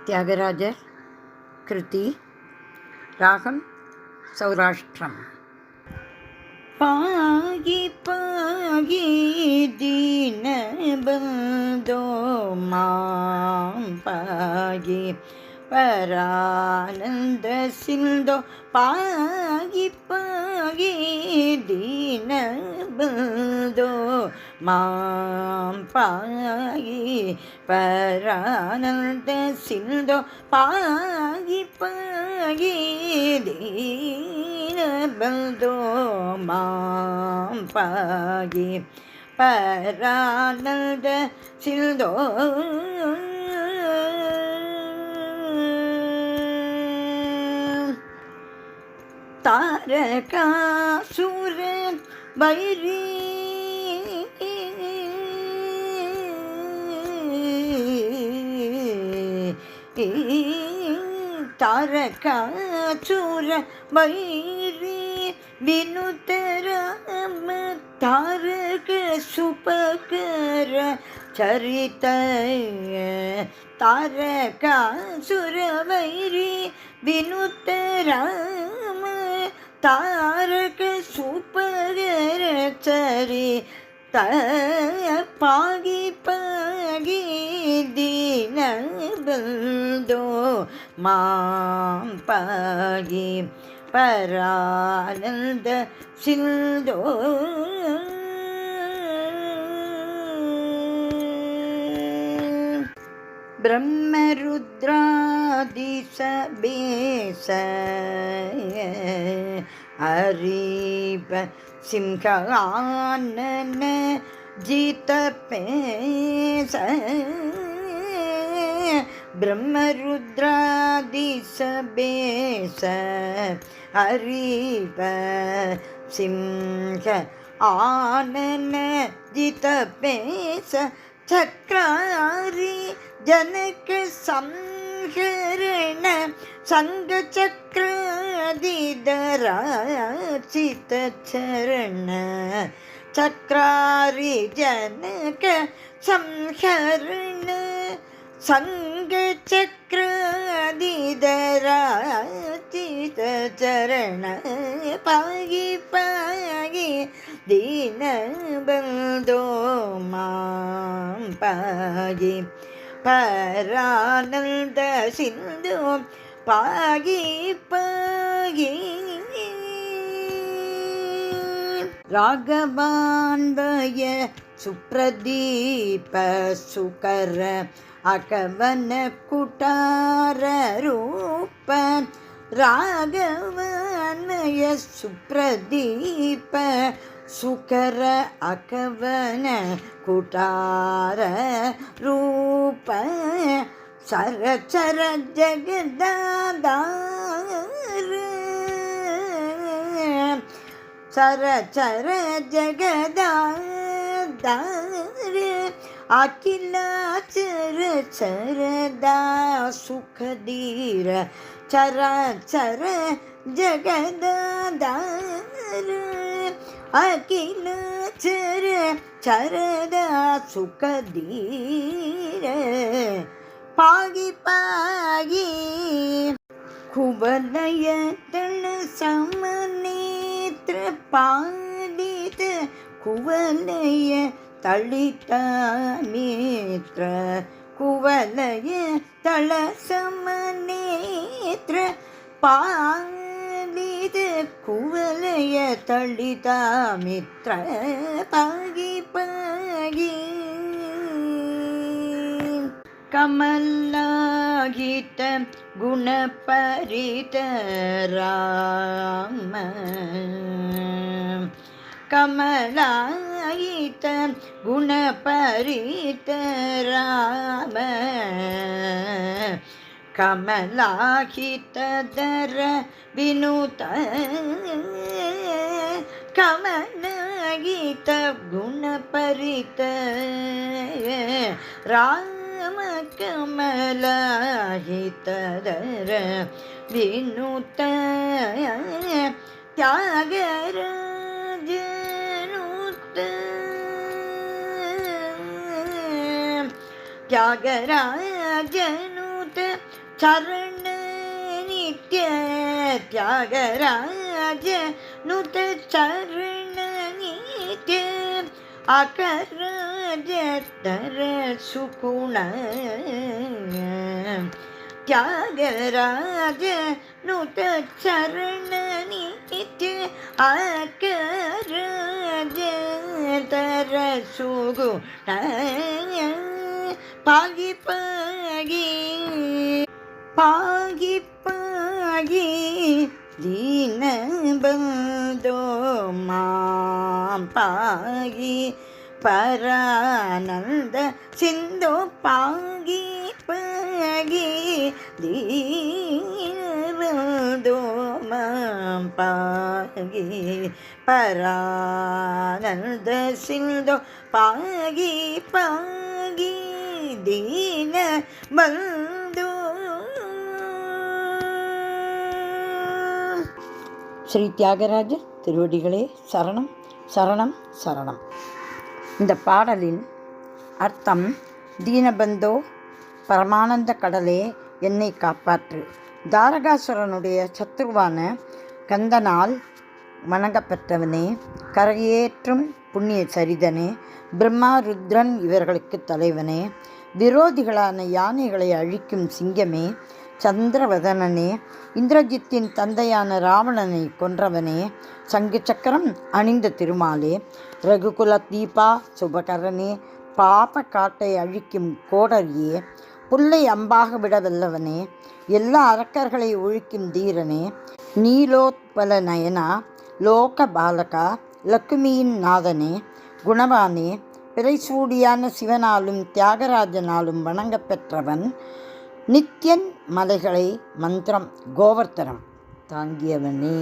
தியாகராஜர் கிருதி. ராகம் சௌராஷ்டிரம். பாகி பாகி தீனபந்தோ மாம் பாகி பரானந்த சிந்தோ பாகி பாகி தீனபந்தோ மாம் பாகி பரானந்த சிந்தோ பாகி பாகி தீனபந்தோ மாம் பாகி பரானந்த சிந்தோ தாரகாசுர வைரி தாரகாசுர வைரி வினுதராம தாரக சுபகர சரித தாரகாசுர வைரி வினுதராம தாரக சுபகர சரித பாகி பாகி தீனபந்தோ மாம் பாகி பரானந்த சிந்தோ பிரம்மருத்ராதி சபேச அரீப சிம்ஹானன ஜீத பேச பிரம்மருத்ராதி சபேச அரீப சிம்ஹ ஆனன ஜீத பேச சக்ராரி ஜனக சம்ஹரண சங்க சக்ராதிதராசித சரண சக்ராரி ஜனக சம்ஹரண சங்க சக்ராதிதராசித சரண பாகி பாகி தீனபந்தோ மாம் பாகி பரானந்த சிந்து பாகி பாகி ராகவான்வய சுப்ரதீப சுகர அகவன குட்டார ரூப ராகவான்வய சுப்ரதீப சுகர அகவன குட்டார ரூப சரச்சர ஜகதாதார சரச்சர ஜகதாதார அகிலாச்சர சரதா சுகதீர சரச்சர ஜகதாதார அகிலாச்சர சரதா சுகதீர பாகி பாகி குவலயதன சமநேத்ர பாலித குவலய தளித நேத்ர குவலய தள சமநேத்ர பாலித குவலய தளித மித்ர பாகி பாகி கமலாகித குணபரித ராம கமலாகித குணபரித ராம கமலாகிததர வினுத கமலாகித குணபரித ராம கமலாகிததர வினுத தியாகராஜனுத தியாகராஜனுத சரண நித்ய தியாகராஜ நுத சரண நித்ய அகராஜ தர சுகுண தியாகராஜ நுத சரண நித்ய அகராஜ தர சுகுண பாகி பாகி பாகி பாகி ದೀನ ಬಂದೋ ಮಾಂ ಪಾಗಿ ಪರಾನಂದ ಸಿಂಧು ಪಾಗಿ ಪಾಗಿ ದೀನ ಬಂದೋ ಮಾಂ ಪಾಗಿ ಪರಾನಂದ ಸಿಂಧು ಪಾಗಿ ಪಾಗಿ ದೀನ ಬಂದೋ. ஸ்ரீ தியாகராஜர் திருவடிகளே சரணம் சரணம் சரணம். இந்த பாடலின் அர்த்தம், தீனபந்தோ பரமானந்த கடலே என்னை காப்பாற்று. தாரகாசுரனுடைய சத்ருவான கந்தனால் வணங்கப்பெற்றவனே, கரையேற்றும் புண்ணிய சரிதனே, பிரம்மா ருத்ரன் இவர்களுக்கு தலைவனே, விரோதிகளான யானைகளை அழிக்கும் சிங்கமே, சந்திரவதனனே, இந்திரஜித்தின் தந்தையான ராவணனை கொன்றவனே, சங்கு சக்கரம் அணிந்த திருமாலே, ரகுகுல தீபா சுபகரனே, பாப காட்டை அழிக்கும் கோடரியே, புல்லை அம்பாக விட வல்லவனே, எல்லா அரக்கர்களை ஒழிக்கும் தீரனே, நீலோத்பல நயனா, லோக பாலகா, லக்குமியின் நாதனே, குணவானே, பிறைசூடியான சிவனாலும் தியாகராஜனாலும் வணங்கப்பெற்றவன், நித்யன் மலைகளை மந்திரம் கோவர்த்தனம் தாங்கியவனே.